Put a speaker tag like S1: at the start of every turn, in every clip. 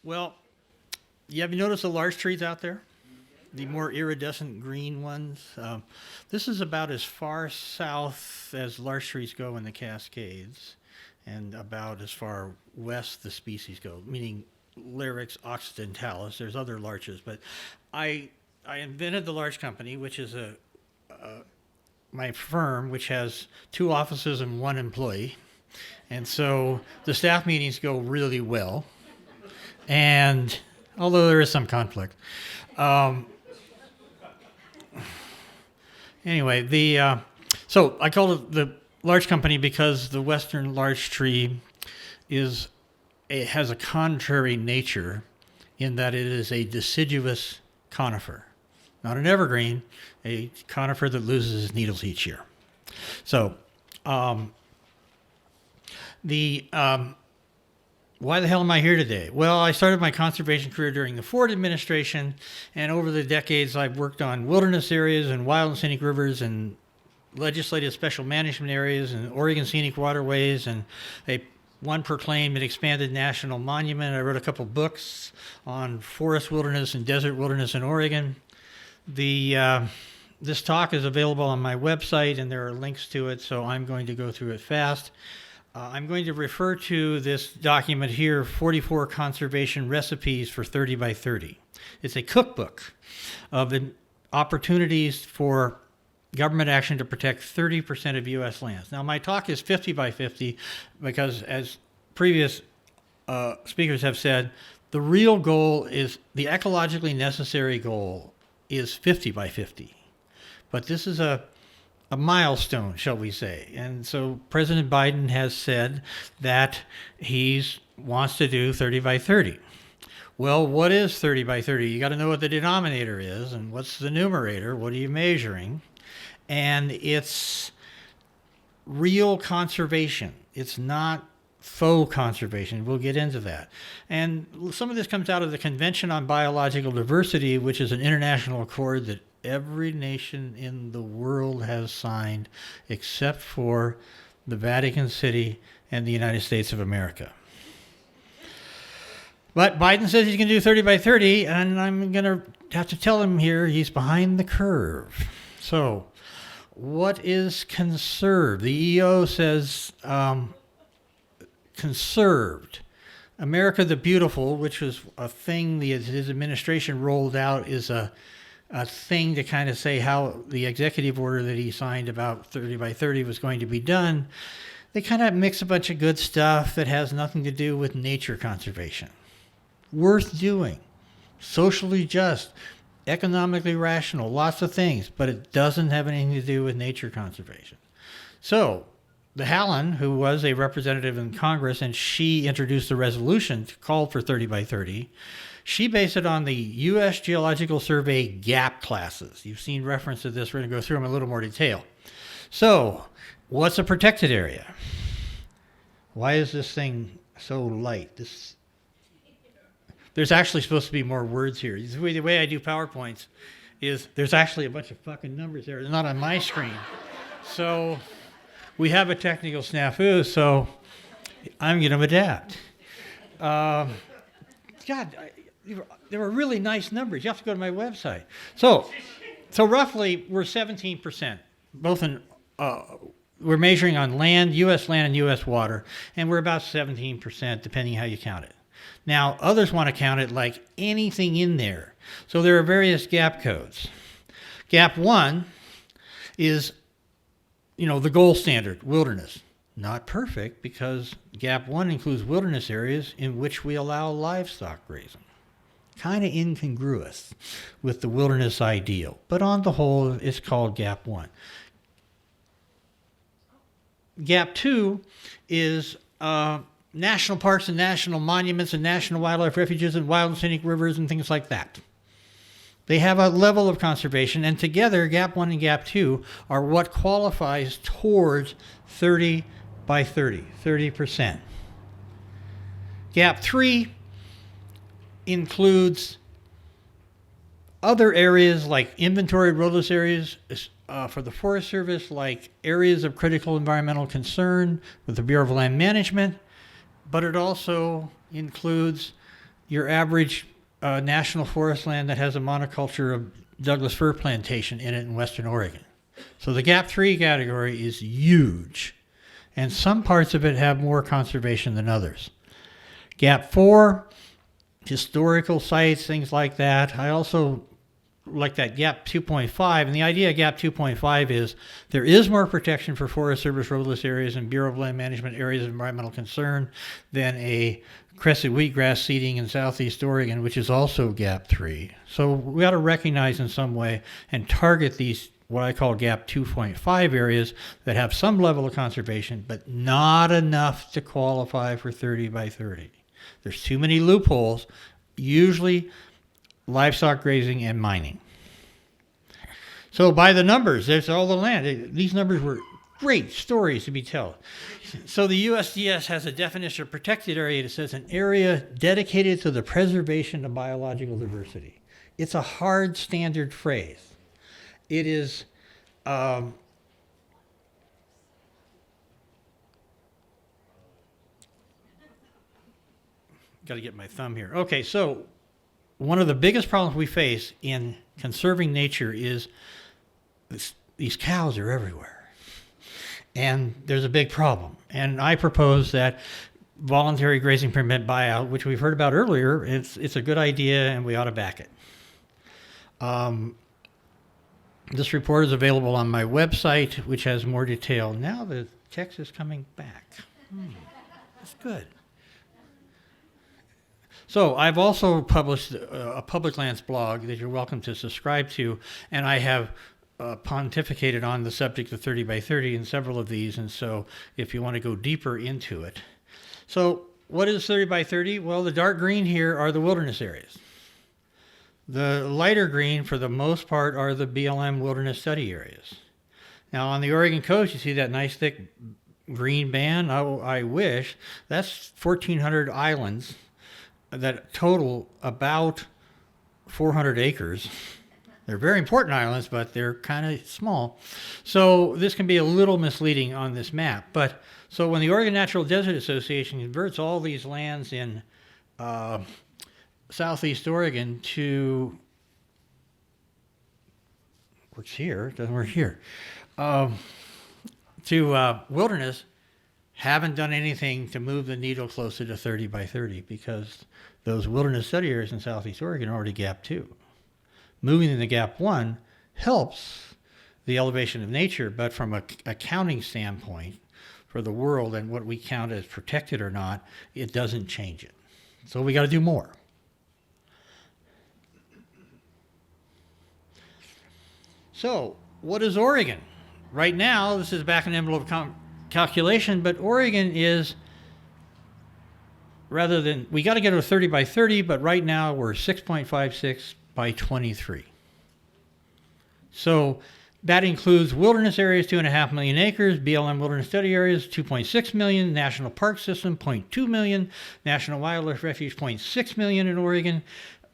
S1: Well, have you noticed the larch trees out there? The more iridescent green ones. This is about as far south as larch trees go in the Cascades, and about as far west the species go, meaning Larix occidentalis. There's other larches, but I invented the Larch Company, which is my firm, which has 2 offices and 1 employee. And so the staff meetings go really well. And although there is some conflict. Anyway, so I call it the Larch Company because the western larch tree has a contrary nature in that it is a deciduous conifer. Not an evergreen, a conifer that loses its needles each year. So, why the hell am I here today? Well, I started my conservation career during the Ford administration, and over the decades I've worked on wilderness areas and wild and scenic rivers and legislative special management areas and Oregon scenic waterways and one proclaimed and expanded national monument. I wrote a couple books on forest wilderness and desert wilderness in Oregon. This talk is available on my website, and there are links to it, so I'm going to go through it fast. I'm going to refer to this document here, 44 Conservation Recipes for 30 by 30. It's a cookbook of opportunities for government action to protect 30% of U.S. lands. Now, my talk is 50 by 50 because, as previous speakers have said, the real goal is, the ecologically necessary goal is 50 by 50. But this is a milestone, shall we say. And so President Biden has said that he wants to do 30 by 30. Well, what is 30 by 30? You got to know what the denominator is and what's the numerator. What are you measuring? And it's real conservation. It's not faux conservation. We'll get into that. And some of this comes out of the Convention on Biological Diversity, which is an international accord that every nation in the world has signed except for the Vatican City and the United States of America. But Biden says he's going to do 30 by 30, and I'm going to have to tell him here he's behind the curve. So, what is conserved? The EO says conserved. America the Beautiful, which was a thing his administration rolled out, is a thing to kind of say how the executive order that he signed about 30 by 30 was going to be done. They kind of mix a bunch of good stuff that has nothing to do with nature conservation. Worth doing, socially just, economically rational, lots of things, but it doesn't have anything to do with nature conservation. So, the Hallen, who was a representative in Congress, and she introduced the resolution called for 30 by 30, she based it on the U.S. Geological Survey GAP classes. You've seen reference to this. We're going to go through them in a little more detail. So, what's a protected area? Why is this thing so light? There's actually supposed to be more words here. The way I do PowerPoints is there's actually a bunch of fucking numbers there. They're not on my screen. So we have a technical snafu, so I'm going to adapt. They were really nice numbers. You have to go to my website. So roughly we're 17%, both in we're measuring on land, U.S. land and U.S. water, and we're about 17%, depending how you count it. Now, others want to count it like anything in there. So there are various GAP codes. GAP 1 is, the gold standard, wilderness. Not perfect, because GAP 1 includes wilderness areas in which we allow livestock grazing. Kind of incongruous with the wilderness ideal. But on the whole, it's called GAP 1. GAP 2 is national parks and national monuments and national wildlife refuges and wild and scenic rivers and things like that. They have a level of conservation, and together, GAP 1 and GAP 2 are what qualifies towards 30 by 30, 30%. GAP 3 includes other areas like inventory roadless areas for the Forest Service, like areas of critical environmental concern with the Bureau of Land Management, but it also includes your average national forest land that has a monoculture of Douglas fir plantation in it in Western Oregon. So the Gap 3 category is huge, and some parts of it have more conservation than others. Gap 4, historical sites, things like that. I also like that Gap 2.5, and the idea of Gap 2.5 is there is more protection for Forest Service roadless areas and Bureau of Land Management areas of environmental concern than a crested wheatgrass seeding in southeast Oregon, which is also Gap 3. So we ought to recognize in some way and target these what I call Gap 2.5 areas that have some level of conservation, but not enough to qualify for 30 by 30. There's too many loopholes, usually livestock grazing and mining. So by the numbers, there's all the land. These numbers were great stories to be told. So the USDS has a definition of protected area that says an area dedicated to the preservation of biological diversity. It's a hard standard phrase. It is got to get my thumb here. Okay, so one of the biggest problems we face in conserving nature is these cows are everywhere. And there's a big problem. And I propose that voluntary grazing permit buyout, which we've heard about earlier, it's a good idea and we ought to back it. This report is available on my website, which has more detail. Now the text is coming back. That's good. So I've also published a public lands blog that you're welcome to subscribe to, and I have pontificated on the subject of 30 by 30 in several of these, and so if you want to go deeper into it. So what is 30 by 30? Well, the dark green here are the wilderness areas. The lighter green, for the most part, are the BLM wilderness study areas. Now, on the Oregon coast, you see that nice thick green band. I wish. That's 1,400 islands that total about 400 acres. They're very important islands, but they're kind of small. So this can be a little misleading on this map. But so when the Oregon Natural Desert Association converts all these lands in southeast Oregon to, works here, doesn't work here, to wilderness, haven't done anything to move the needle closer to 30 by 30 because those wilderness study areas in southeast Oregon are already Gap 2. Moving into Gap 1 helps the elevation of nature, but from a counting standpoint for the world and what we count as protected or not, it doesn't change it. So we got to do more. So, what is Oregon? Right now, this is back in envelope calculation, but Oregon is, rather than, we got to get to 30 by 30, but right now we're 6.56 by 23. So that includes wilderness areas, 2.5 million acres, BLM wilderness study areas, 2.6 million, national park system, 0.2 million, national wildlife refuge, 0.6 million in Oregon,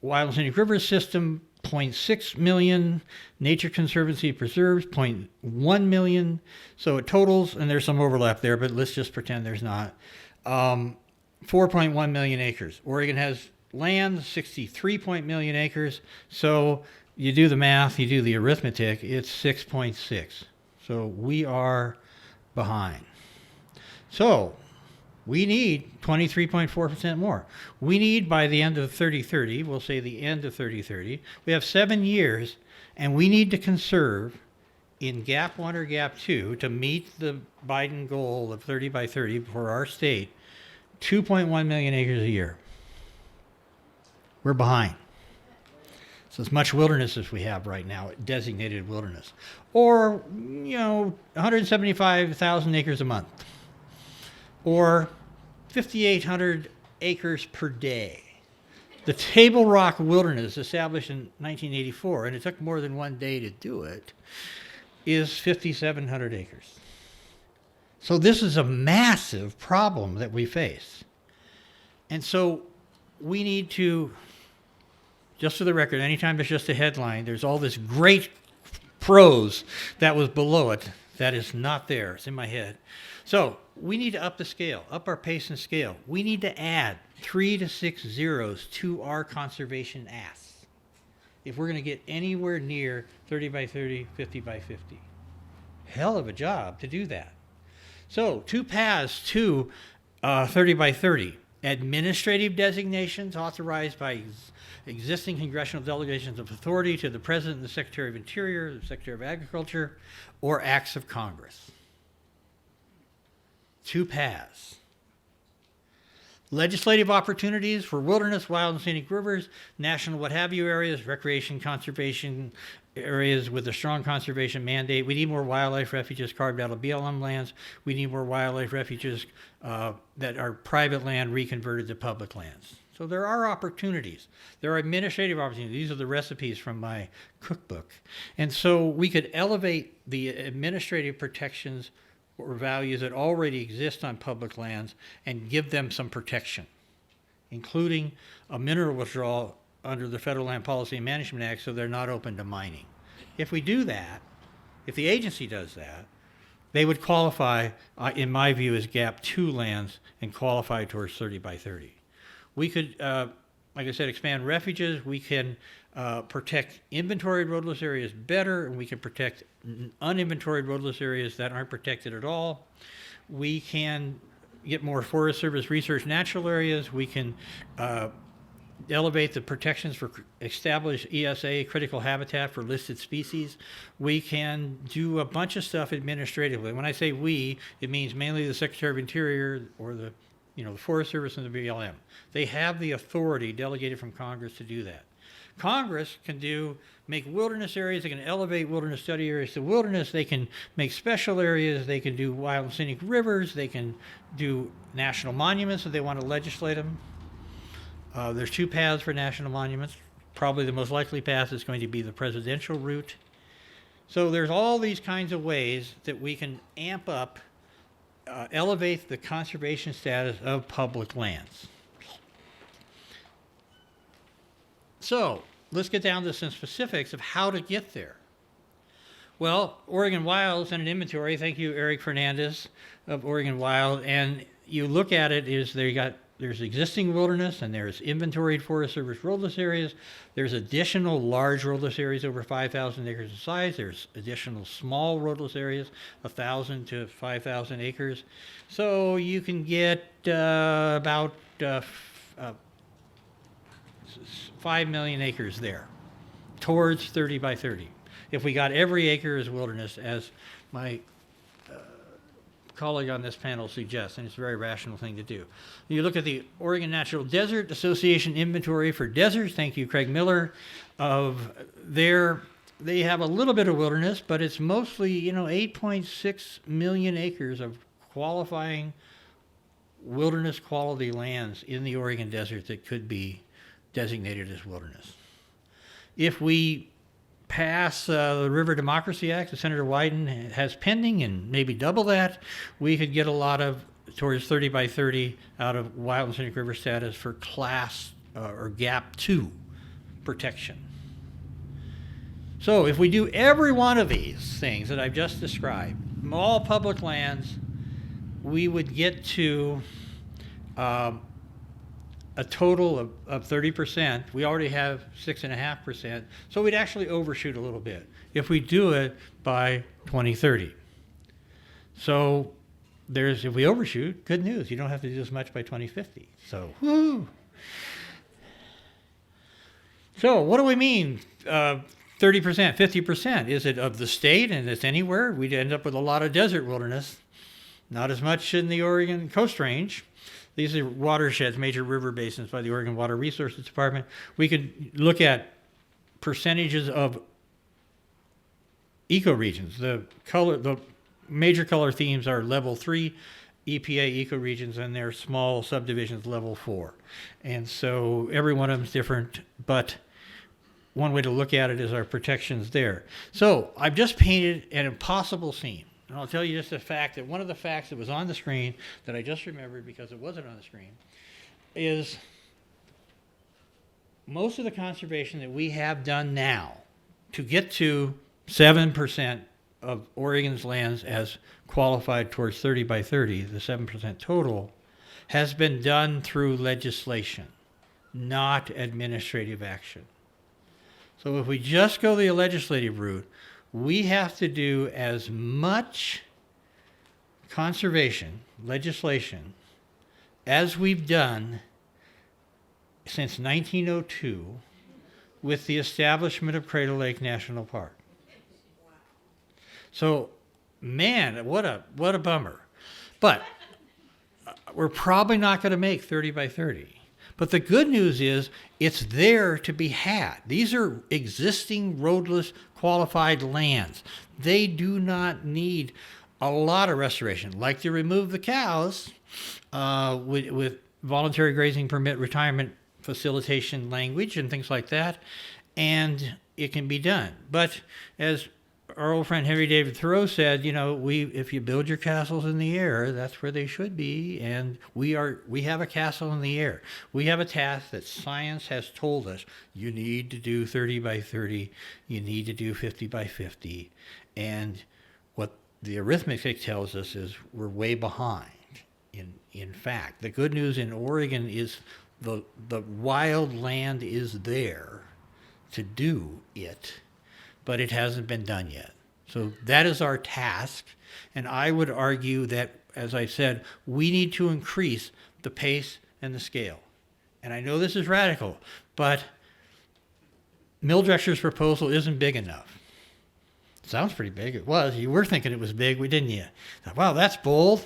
S1: Wild and Scenic River system, 0.6 million, Nature Conservancy preserves, 0.1 million. So it totals, and there's some overlap there, but let's just pretend there's not, 4.1 million acres. Oregon has land, 63 million acres. So you do the math, you do the arithmetic, it's 6.6. So we are behind. So we need 23.4% more. We need, by the end of 3030, we'll say the end of 3030, we have 7 years, and we need to conserve in Gap 1 or Gap 2 to meet the Biden goal of 30 by 30 for our state, 2.1 million acres a year. We're behind. So as much wilderness as we have right now, designated wilderness. Or, 175,000 acres a month. Or 5,800 acres per day. The Table Rock Wilderness, established in 1984, and it took more than one day to do it, is 5,700 acres. So this is a massive problem that we face. And so we need to, just for the record, anytime there's just a headline, there's all this great prose that was below it. That is not there. It's in my head. So we need to up the scale, up our pace and scale. We need to add 3 to 6 zeros to our conservation asks if we're going to get anywhere near 30 by 30, 50 by 50. Hell of a job to do that. So 2 paths to 30 by 30. Administrative designations authorized by existing congressional delegations of authority to the President and the Secretary of Interior, the Secretary of Agriculture, or acts of Congress. 2 paths. Legislative opportunities for wilderness, wild and scenic rivers, national what have you areas, recreation, conservation areas with a strong conservation mandate. We need more wildlife refuges carved out of BLM lands. We need more wildlife refuges that are private land reconverted to public lands. So there are opportunities. There are administrative opportunities. These are the recipes from my cookbook. And so we could elevate the administrative protections or values that already exist on public lands and give them some protection, including a mineral withdrawal under the Federal Land Policy and Management Act so they're not open to mining. If we do that, if the agency does that, they would qualify, in my view, as GAP 2 lands and qualify towards 30 by 30. We could, like I said, expand refuges. We can protect inventoried roadless areas better, and we can protect uninventoried roadless areas that aren't protected at all. We can get more Forest Service research natural areas. We can elevate the protections for established ESA critical habitat for listed species. We can do a bunch of stuff administratively. When I say we, it means mainly the Secretary of Interior or the Forest Service and the BLM. They have the authority delegated from Congress to do that. Congress can make wilderness areas. They can elevate wilderness study areas to wilderness. They can make special areas. They can do wild and scenic rivers. They can do national monuments if they want to legislate them. There's 2 paths for national monuments. Probably the most likely path is going to be the presidential route. So there's all these kinds of ways that we can amp up, elevate the conservation status of public lands. So let's get down to some specifics of how to get there. Well, Oregon Wild sent an inventory. Thank you, Eric Fernandez of Oregon Wild. And you look at it, there's existing wilderness and there's inventoried Forest Service roadless areas. There's additional large roadless areas over 5,000 acres in size. There's additional small roadless areas, 1,000 to 5,000 acres. So you can get about 5 million acres there towards 30 by 30. If we got every acre as wilderness, as my colleague on this panel suggests, and it's a very rational thing to do. You look at the Oregon Natural Desert Association inventory for deserts. Thank you, Craig Miller. They have a little bit of wilderness, but it's mostly 8.6 million acres of qualifying wilderness quality lands in the Oregon desert that could be designated as wilderness. If we pass the River Democracy Act that Senator Wyden has pending and maybe double that, we could get a lot of towards 30 by 30 out of wild and scenic river status for class or GAP 2 protection. So if we do every one of these things that I've just described, all public lands, we would get to a total of 30%. We already have 6.5%, so we'd actually overshoot a little bit if we do it by 2030. So if we overshoot, good news. You don't have to do as much by 2050. So, woo! So what do we mean? 30%, 50%? Is it of the state and it's anywhere? We'd end up with a lot of desert wilderness. Not as much in the Oregon Coast Range. These are watersheds, major river basins by the Oregon Water Resources Department. We could look at percentages of ecoregions. The major color themes are level 3 EPA ecoregions, and their small subdivisions level 4. And so every one of them is different, but one way to look at it is our protections there. So I've just painted an impossible scene. And I'll tell you just a fact that one of the facts that was on the screen that I just remembered because it wasn't on the screen is most of the conservation that we have done now to get to 7% of Oregon's lands as qualified towards 30 by 30, the 7% total, has been done through legislation, not administrative action. So if we just go the legislative route, we have to do as much conservation legislation as we've done since 1902 with the establishment of Crater Lake National Park. So, man, what a bummer. But we're probably not going to make 30 by 30. But the good news is it's there to be had. These are existing roadless qualified lands. They do not need a lot of restoration, like to remove the cows with voluntary grazing permit retirement facilitation language and things like that, and it can be done. But as our old friend Henry David Thoreau said, if you build your castles in the air, that's where they should be. And we have a castle in the air. We have a task that science has told us you need to do 30 by 30, you need to do 50 by 50. And what the arithmetic tells us is we're way behind. In fact, the good news in Oregon is the wild land is there to do it, but it hasn't been done yet. So that is our task. And I would argue that, as I said, we need to increase the pace and the scale. And I know this is radical, but Mildrexter's proposal isn't big enough. It sounds pretty big. It was. You were thinking it was big, didn't you? Wow, that's bold.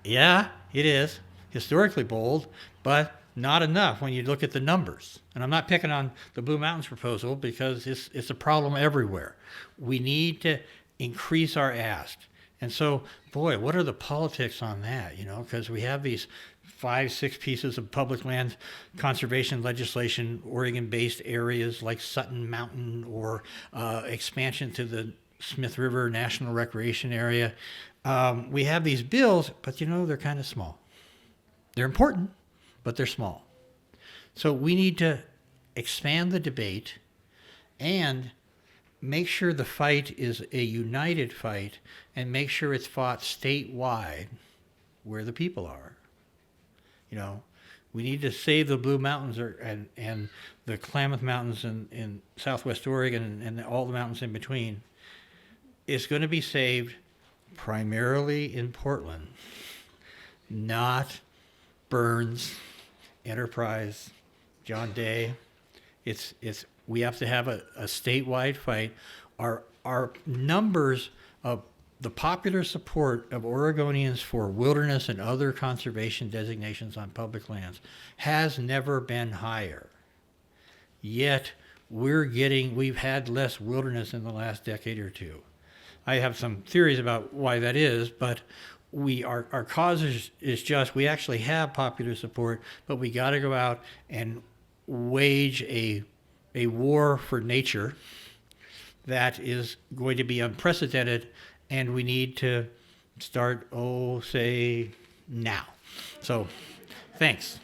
S1: Yeah, it is. Historically bold, but not enough when you look at the numbers. And I'm not picking on the Blue Mountains proposal because it's a problem everywhere. We need to increase our ask. And so, boy, what are the politics on that? Because we have these 5-6 pieces of public land conservation legislation, Oregon-based areas like Sutton Mountain or expansion to the Smith River National Recreation Area. We have these bills, but they're kind of small. They're important, but they're small. So we need to expand the debate and make sure the fight is a united fight and make sure it's fought statewide where the people are. We need to save the Blue Mountains and the Klamath Mountains in southwest Oregon and all the mountains in between. It's going to be saved primarily in Portland, not Burns, Enterprise, John Day. We have to have a statewide fight. Our numbers of the popular support of Oregonians for wilderness and other conservation designations on public lands has never been higher. Yet we've had less wilderness in the last decade or two. I have some theories about why that is, but our cause is just, we actually have popular support, but we got to go out and wage a war for nature that is going to be unprecedented, and we need to start, say, now. So, thanks.